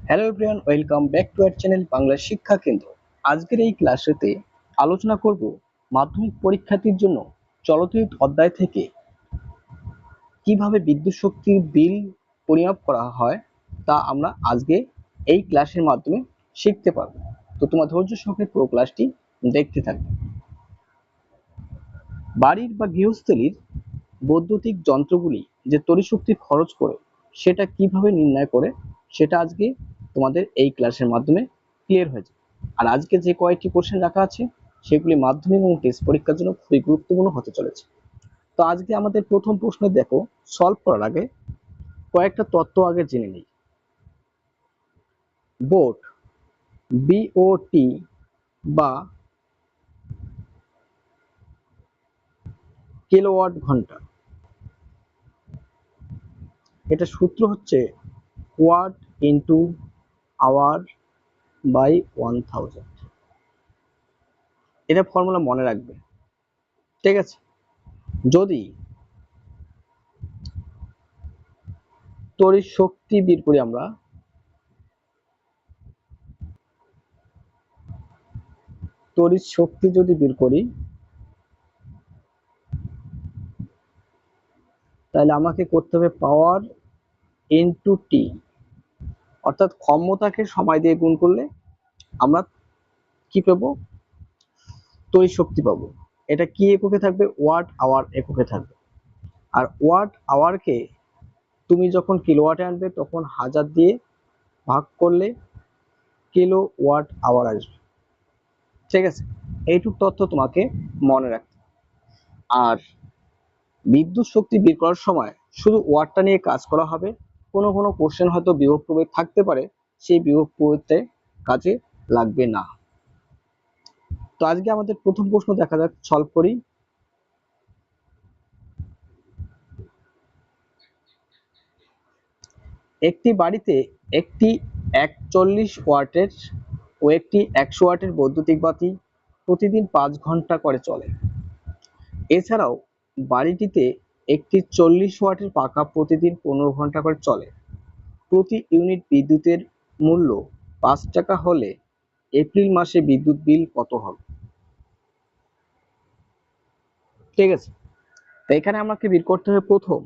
Hello everyone, welcome back to our channel Bangla শিক্ষা কেন্দ্র। আজকের এই ক্লাসেতে আলোচনা করব মাধ্যমিক পরীক্ষার্থীর জন্য চলচিত্র অধ্যায় থেকে কিভাবে বিদ্যুৎ শক্তির বিল পরিমাপ করা হয় তা আমরা আজকে এই ক্লাসের মাধ্যমে শিখতে পারবো। তো তোমার ধৈর্য সহকারে পুরো ক্লাসটি দেখতে থাকবে। বাড়ির বা গৃহস্থলীর বৈদ্যুতিক যন্ত্রগুলি যে তড়িৎ শক্তি খরচ করে সেটা কিভাবে নির্ণয় করে সেটা আজকে তোমাদের এই ক্লাসের মাধ্যমে ক্লিয়ার হয়ে যাবে। আর আজকে যে কয়েকটি কোশ্চেন রাখা আছে সেগুলি মাধ্যমিক এবং টেস্ট পরীক্ষার জন্য খুবই গুরুত্বপূর্ণ হতে চলেছে। তো আজকে আমাদের প্রথম প্রশ্ন দেখো, সলভ করার আগে কয়েকটা তথ্য আগে জেনে নিই। বোট, বিওটি বা কিলোওয়াট ঘন্টা, এটা সূত্র হচ্ছে ওয়াট ইন্টু আওয়ার বাই 1000। এটা ফর্মুলা মনে রাখবে, ঠিক আছে? যদি তড়িৎ শক্তি বের করি আমরা, তড়িৎ শক্তি যদি বের করি তাহলে আমাকে করতে হবে পাওয়ার ইনটু টি, অর্থাৎ ক্ষমতাকে সময় দিয়ে গুণ করলে আমরা কি পাবো? তড়িৎ শক্তি পাবো। এটা কি এককে থাকবে? ওয়াট আওয়ার এককে থাকবে। আর ওয়াট আওয়ারকে তুমি যখন কিলোওয়াটে আনবে তখন 1000 দিয়ে ভাগ করলে কিলো ওয়াট আওয়ার আসবে, ঠিক আছে? এইটুক তথ্য তোমাকে মনে রাখতে। আর বিদ্যুৎ শক্তি বের করার সময় শুধু ওয়াটটা নিয়ে কাজ করা হবে। কোনো কোনো কোশ্চেন হয়তো বিভব প্রভেদ থাকতে পারে, সেই বিভব প্রভেদটা কাজে লাগবে না। তো আজকে আমাদের প্রথম প্রশ্ন দেখা যাক, সলভ করি। একটি বাড়িতে একটি 41 ওয়াটের ও একটি 100 ওয়াটের বৈদ্যুতিক বাতি প্রতিদিন 5 ঘন্টা করে চলে। এছাড়াও বাড়িটিতে একটি 40 ওয়াটের পাখা প্রতিদিন 15 ঘন্টা করে চলে। প্রতি ইউনিট বিদ্যুতের মূল্য 5 টাকা হলে এপ্রিল মাসে বিদ্যুৎ বিল কত হবে? ঠিক আছে, তো এখানে আমাকে বের করতে হবে প্রথম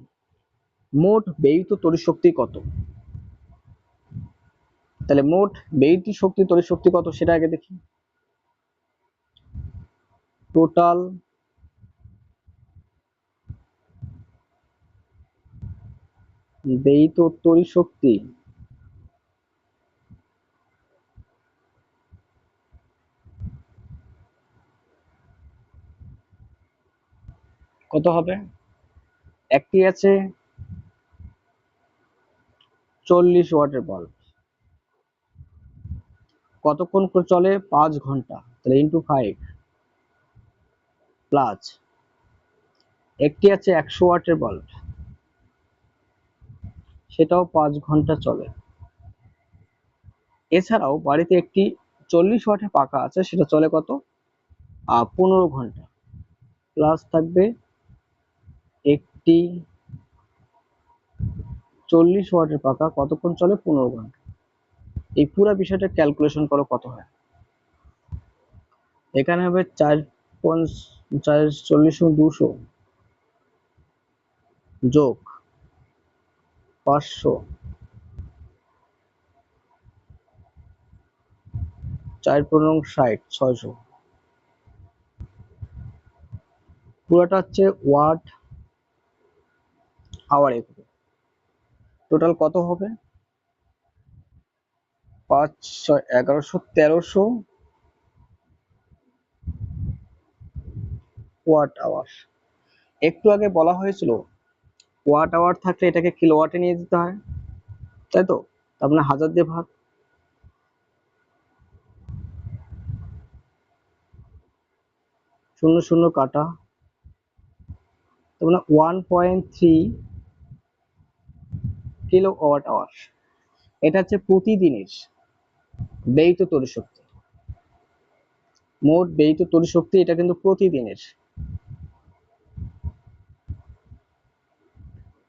মোট ব্যয়িত তড়িৎ শক্তি কত। তাহলে মোট ব্যয়িত শক্তি তড়িৎ শক্তি কত সেটা আগে দেখি। টোটাল ব্যয়িত তড়িৎ শক্তি কত হবে? একটি আছে 40 ওয়াটের বাল্ব, কতক্ষণ করে চলে? 5 ঘন্টা, তাহলে ইন্টু 5 প্লাস একটি আছে 100 ওয়াটের বাল্ব, সেটাও 5 ঘন্টা চলে। এছাড়াও বাড়িতে একটি 40 ওয়াটের পাখা আছে, সেটা চলে কত? 15 ঘন্টা, প্লাস থাকবে একটি 40 ওয়াটের পাখা কতক্ষণ চলে? 15 ঘন্টা। এই পুরো বিষয়টা ক্যালকুলেশন করো কত হয়। এখানে হবে 440 যোগ 500, 4×5 = 600, পুরোটা হচ্ছে ওয়াট আওয়ার এককে। টোটাল কত হবে? 5 6 1100 1300 ওয়াট আওয়ার। একটু আগে বলা হয়েছিল ওয়াট আওয়ার থাকলে এটাকে কিলোওয়াটে নিয়ে যেতে হয়, তাই তো? তার মানে 1000 দিয়ে ভাগ, শূন্য শূন্য কাটা, তার মানে 1.3 কিলোওয়াট আওয়ার। এটা হচ্ছে প্রতিদিনের ব্যয়িত তড়িৎ শক্তি, মোট ব্যয়িত তড়িৎ শক্তি, এটা কিন্তু প্রতিদিনের,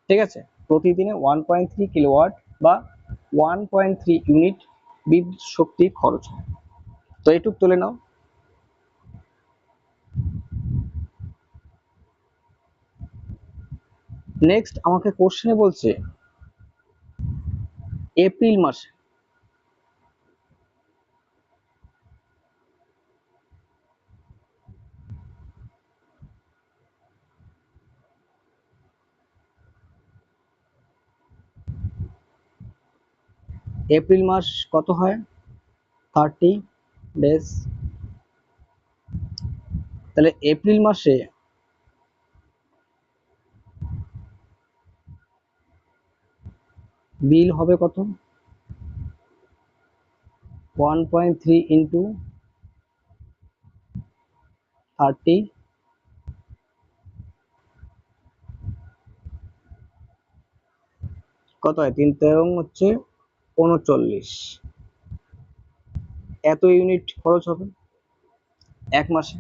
ঠিক আছে? প্রতিদিনে 1.3 কিলোওয়াট বা 1.3 ইউনিট বিদ্যুৎ শক্তি খরচ হয়। তো এটুক তুলে নাও। নেক্সট আমাকে কোশ্চেনে বলছে এপ্রিল মাসে এপ্রিল মাস কত হয়? 30 ডেজ। তাহলে এপ্রিল মাসে বিল হবে কত? 1.3 ইন্টু 30, কত হয়? 3 তেরং হচ্ছে 39। এত ইউনিট খরচ হবে এক মাসে।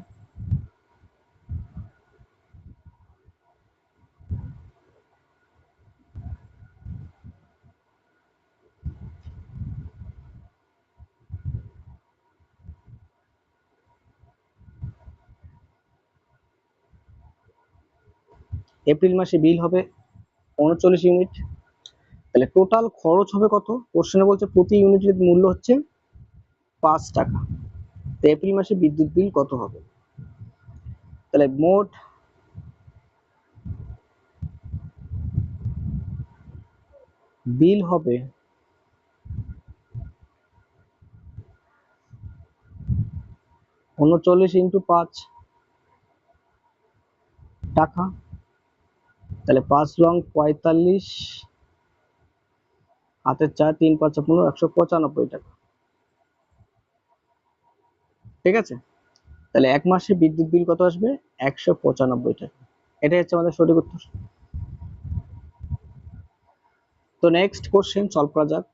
এপ্রিল মাসে বিল হবে 39 ইউনিট। তাহলে টোটাল খরচ হবে কত? কোশ্চেনে বলছে প্রতি ইউনিটের মূল্য হচ্ছে 5 টাকা। তো এপ্রিল মাসে বিদ্যুৎ বিল কত হবে? তাহলে মোট বিল হবে 39 ইন্টু 5 টাকা। তাহলে 5 রং 45, হাতের 4, 3 5 15, 195 টাকা। ঠিক আছে, তাহলে এক মাসে বিদ্যুৎ বিল কত আসবে? 195 টাকা। এটাই হচ্ছে আমাদের সঠিক উত্তর। তো নেক্সট কোশ্চেন সলভ করা যাক।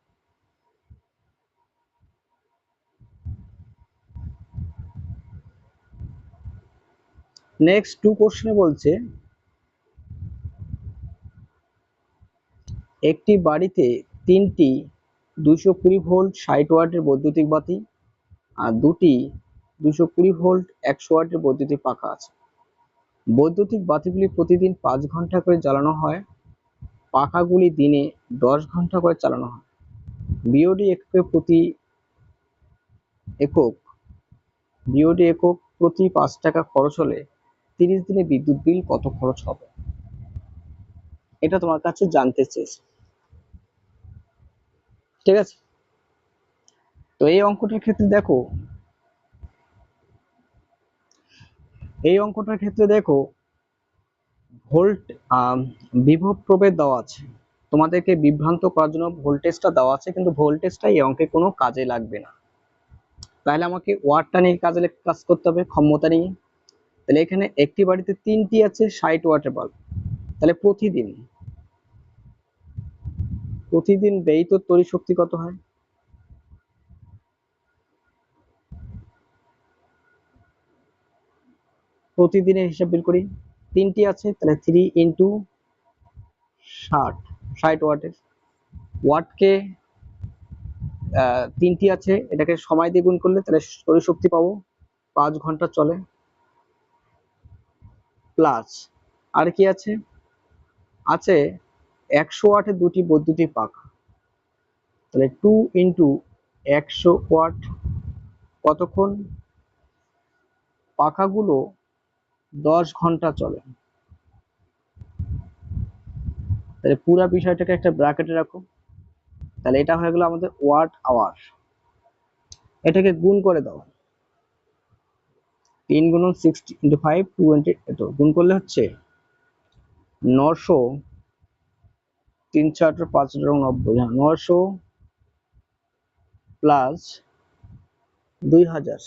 নেক্সট 2 কোশ্চেনে বলছে একটি বাড়িতে 3টি 220 ভোল্ট 60 ওয়াটের বৈদ্যুতিক বাতি আর 2টি 220 ভোল্ট 100 ওয়াটের বৈদ্যুতিক পাখা আছে। বৈদ্যুতিক বাতিগুলি প্রতিদিন 5 ঘন্টা করে জ্বালানো হয়, পাখাগুলি দিনে 10 ঘন্টা করে চালানো হয়। বিওডি এককে প্রতি একক বিওডি একক প্রতি 5 টাকা খরচ হলে 30 দিনে বিদ্যুৎ বিল কত খরচ হবে? এটা তোমার কাছে জানতে চেয়েছে। ঠিক আছে, তো এই অঙ্কটার ক্ষেত্রে দেখো, ভোল্ট বিভব প্রভেদ দেওয়া আছে। তোমাদেরকে বিভ্রান্ত করার জন্য ভোল্টেজটা দেওয়া আছে, কিন্তু ভোল্টেজটা এই অঙ্কে কোনো কাজে লাগবে না। তাহলে আমাকে ওয়াটটা নিয়ে কাজ করতে হবে, ক্ষমতা নিয়ে। তাহলে এখানে একটি বাড়িতে 3টি আছে 60 ওয়াটের বাল্ব। তাহলে প্রতিদিন ব্যয়িত তড়িৎ শক্তি কত হয়? প্রতিদিনের হিসাব বের করি। 3টি আছে, তাহলে 3 ইন্টু 60 ওয়াটের। ওয়াটকে 3টি আছে, এটাকে সময় দিয়ে গুণ করলে তাহলে তড়িৎ শক্তি পাবো, 5 ঘন্টা চলে। প্লাস আর কি আছে? 100 ওয়াটের 2টি বৈদ্যুতিক পাখা। তাহলে 2 ইন্টু 100 ওয়াট কতক্ষণ? পাখাগুলো 10 ঘন্টা চলে। তাহলে পুরো বিষয়টাকে একটা ব্র্যাকেটে রাখো। তাহলে এটা হয়ে গেল আমাদের ওয়াট আওয়ার। এটাকে গুণ করে দাও, 3 গুণন 60 ইন্টু 5 20, এত গুণ করলে হচ্ছে 900, 3 4 5 90, হ্যাঁ 900 প্লাস 2000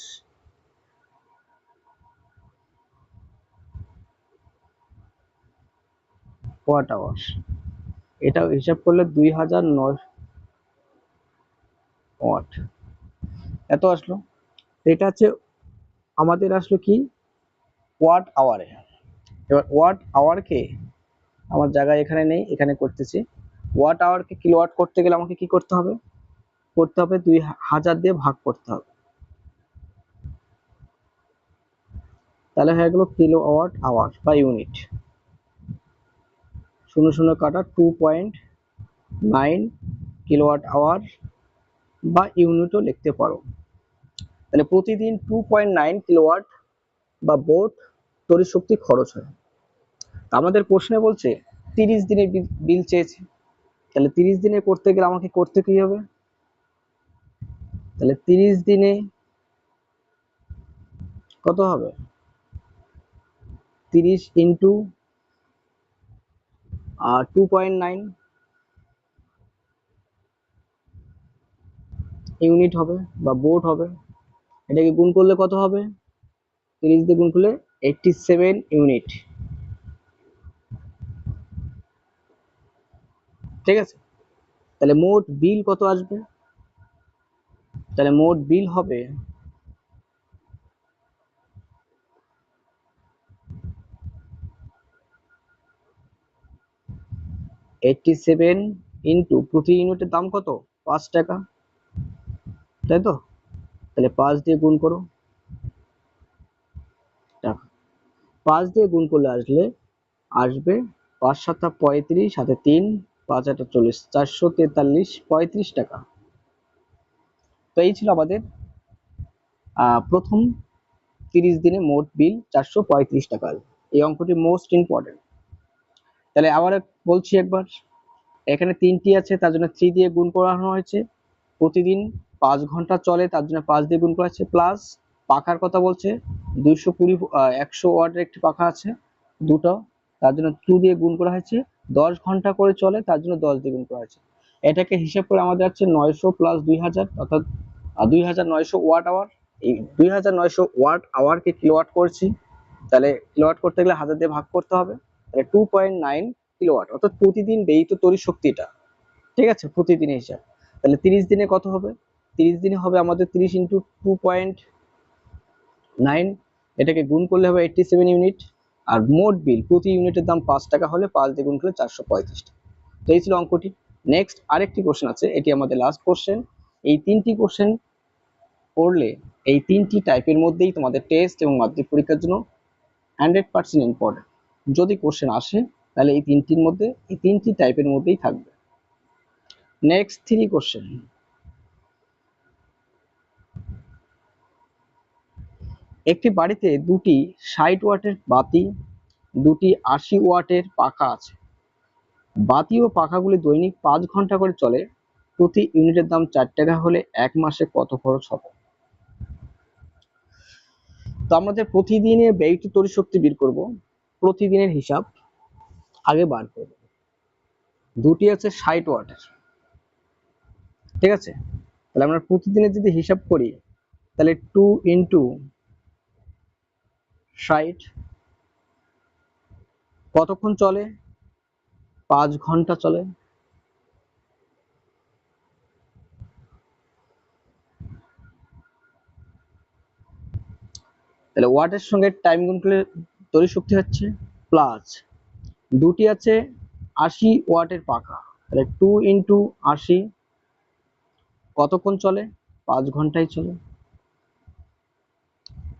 ওয়াট আওয়ার। এটা হিসাব করলে 2009 ওয়াট এত আসলো। এটা হচ্ছে আমাদের আসলো কি ওয়াট আওয়ারে। এবার ওয়াট আওয়ারকে আমার জায়গায় এখানে নেই, এখানে করতেছি। ওয়াট আওয়ারকে কিলোওয়াট করতে গেলে আমাকে কি করতে হবে? 2000 দিয়ে ভাগ করতে হবে। তাহলে হয়ে গেল কিলোওয়াট আওয়ার বা ইউনিট। 0 কাটা 2.9 কিলোওয়াট আওয়ার বা ইউনিটও লিখতে পারো। তাহলে প্রতিদিন 2.9 কিলোওয়াট বা ভোল্ট তড়িৎ শক্তি খরচ হয়। আমাদের প্রশ্নে বলছে 30 দিনের বিল চেয়েছে। তাহলে 30 দিনে করতে গেলে আমাকে করতে কি হবে? তাহলে 30 দিনে কত হবে? 30 ইন্টু 2.9 ইউনিট হবে বা ভোল্ট হবে। এটাকে গুণ করলে কত হবে? 30 দিয়ে গুণ করলে 87 ইউনিট। ঠিক আছে, তাহলে মোট বিল কত আসবে? তাহলে মোট বিল হবে 87 ইন্টু প্রতি ইউনিটের দাম কত? 5 টাকা, তাই তো? তাহলে 5 দিয়ে গুণ করো টাকা। 5 দিয়ে গুণ করলে আসবে 5 7 35 সাথে 3 5 8 40 443 35 টাকা। তো এই ছিল আমাদের প্রথম 30 দিনে মোট বিল 435 টাকা। এই অঙ্কটি মোস্ট ইম্পর্টেন্ট। তাহলে আবার বলছি একবার, এখানে 3টি আছে তার জন্য 3 দিয়ে গুণ করানো হয়েছে। প্রতিদিন 5 ঘন্টা চলে তার জন্য 5 দিয়ে গুণ করা হয়েছে, প্লাস পাখার কথা বলছে 220 100 ওয়াটের একটি পাখা আছে দুটো, তার জন্য 2 দিয়ে গুণ করা হয়েছে। 10 ঘন্টা করে চলে তার জন্য 10 দিয়ে গুণ করা হয়েছে। এটাকে হিসাব করে আমাদের আছে 900 প্লাস 2000 অর্থাৎ 2900 ওয়াট আওয়ার। এই 2900 ওয়াট আওয়ারকে কিলোওয়াট করছি, তাহলে কিলোওয়াট করতে গেলে 1000 দিয়ে ভাগ করতে হবে। তাহলে 2.9 কিলোওয়াট অর্থাৎ প্রতিদিন ব্যয়িত তড়িৎ শক্তিটা। ঠিক আছে, প্রতিদিনের হিসাব। তাহলে 30 দিনে কত হবে? 30 দিনে হবে আমাদের 30 ইন্টু 2.9, এটাকে গুণ করলে হবে 87 ইউনিট। আর মোট বিল প্রতি ইউনিটের দাম 5 টাকা হলে 5 দিয়ে গুণ করলে 435 টাকা। তো এই ছিল অঙ্কটি। নেক্সট আরেকটি কোশ্চেন আছে, এটি আমাদের লাস্ট কোশ্চেন। এই 3টি কোশ্চেন পড়লে এই 3টি টাইপের মধ্যেই তোমাদের টেস্ট এবং মাধ্যমিক পরীক্ষার জন্য 100% ইম্পর্টেন্ট। যদি কোশ্চেন আসে তাহলে এই 3টির মধ্যে, এই 3টি টাইপের মধ্যেই থাকবে। Next 3 question. একটি বাড়িতে দুটি 60 ওয়াটের বাতি, দুটি 80 ওয়াটের পাখা আছে। বাতি ও পাখাগুলি দৈনিক 5 ঘন্টা করে চলে। প্রতি ইউনিটের দাম 4 টাকা হলে 1 মাসে কত খরচ হবে? তো আমাদের প্রতিদিনে ব্যয়িত তড়িৎ শক্তি বের করব। প্রতিদিনের হিসাব আগে বার করব। দুটি আছে 60 ওয়াটের, ঠিক আছে? তাহলে আমরা প্রতিদিনের যদি হিসাব করি তাহলে 2 ইন্টু 60 কতক্ষণ চলে? 5 ঘন্টা চলে। তাহলে ওয়াটের সঙ্গে টাইম গুণ করলে তড়িৎ শক্তি হচ্ছে প্লাস। দুটি আছে 80 ওয়াটের পাখা, তাহলে 2 ইন্টু 80 কতক্ষণ চলে? 5 ঘন্টায় চলে।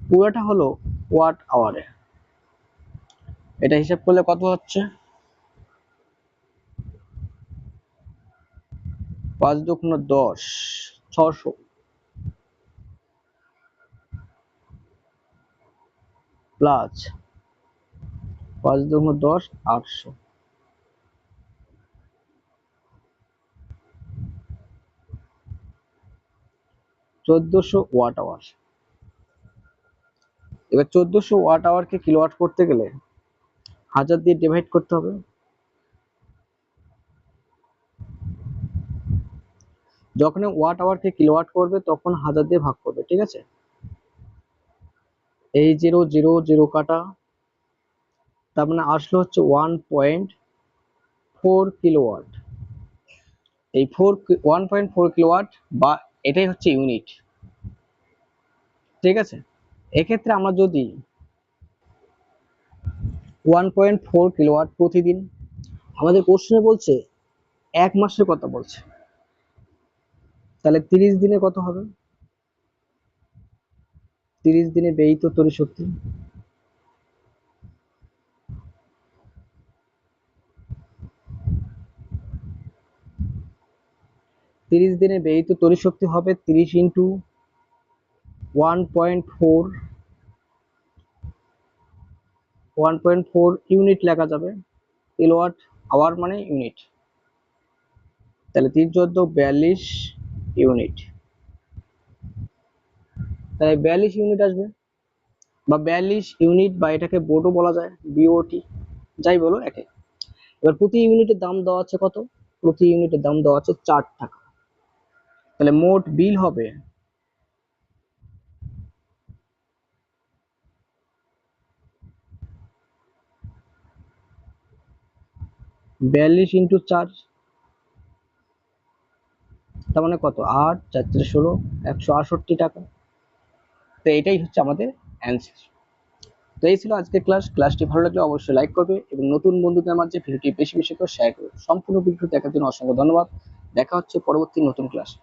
পুরোটা হলো ওয়াট আওয়ারে। এটা হিসাব করলে কত হচ্ছে? 5 দুগুণ 10, 600 প্লাস 5 দুগুণ 10, 800, 1400 ওয়াট আওয়ার। এবার 1400 ওয়াট আওয়ারকে কিলোওয়াট করতে গেলে 1000 দিয়ে ডিভাইড করতে হবে। যখন ওয়াট আওয়ারকে কিলোওয়াট করবে তখন 1000 দিয়ে ভাগ করবে, ঠিক আছে? এই 0 0 0 কাটা, তার মানে আসলো হচ্ছে 1.4 কিলোওয়াট। এই 1.4 কিলোওয়াট বা এটাই হচ্ছে ইউনিট, ঠিক আছে? এক্ষেত্রে আমরা যদি 1.4 কিলোওয়াট প্রতিদিন, আমাদের কোশ্চেনে বলছে এক মাসের কথা বলছে, তাহলে 30 দিনে কত হবে? 30 দিনে ব্যয়িত তড়িৎ শক্তি, হবে 30 ইন্টু 1.4, 1.4 ইউনিট লেখা যাবে, কিলোওয়াট আওয়ার মানে ইউনিট, তাহলে 3×14 = 42 ইউনিট, তাহলে 42 ইউনিট আসবে, বা 42 ইউনিট, বা এটাকে বোটও বলা যায়, বিওটি, যাই বলো একে। এবার প্রতি ইউনিটের দাম দেওয়া আছে কত? প্রতি ইউনিটের দাম দেওয়া আছে 4 টাকা, তাহলে মোট বিল হবে 42 ইন্টু 4, তার মানে কত? 8 4 4 16, 168 টাকা। তো এটাই হচ্ছে আমাদের অ্যান্সার। তো এই ছিল আজকের ক্লাসটি ভালো লাগলে অবশ্যই লাইক করবে এবং নতুন বন্ধুদের মাঝে ভিডিওটি বেশি বেশি করে শেয়ার করবে। সম্পূর্ণ ভিডিও দেখার জন্য অসংখ্য ধন্যবাদ। দেখা হচ্ছে পরবর্তী নতুন ক্লাসে।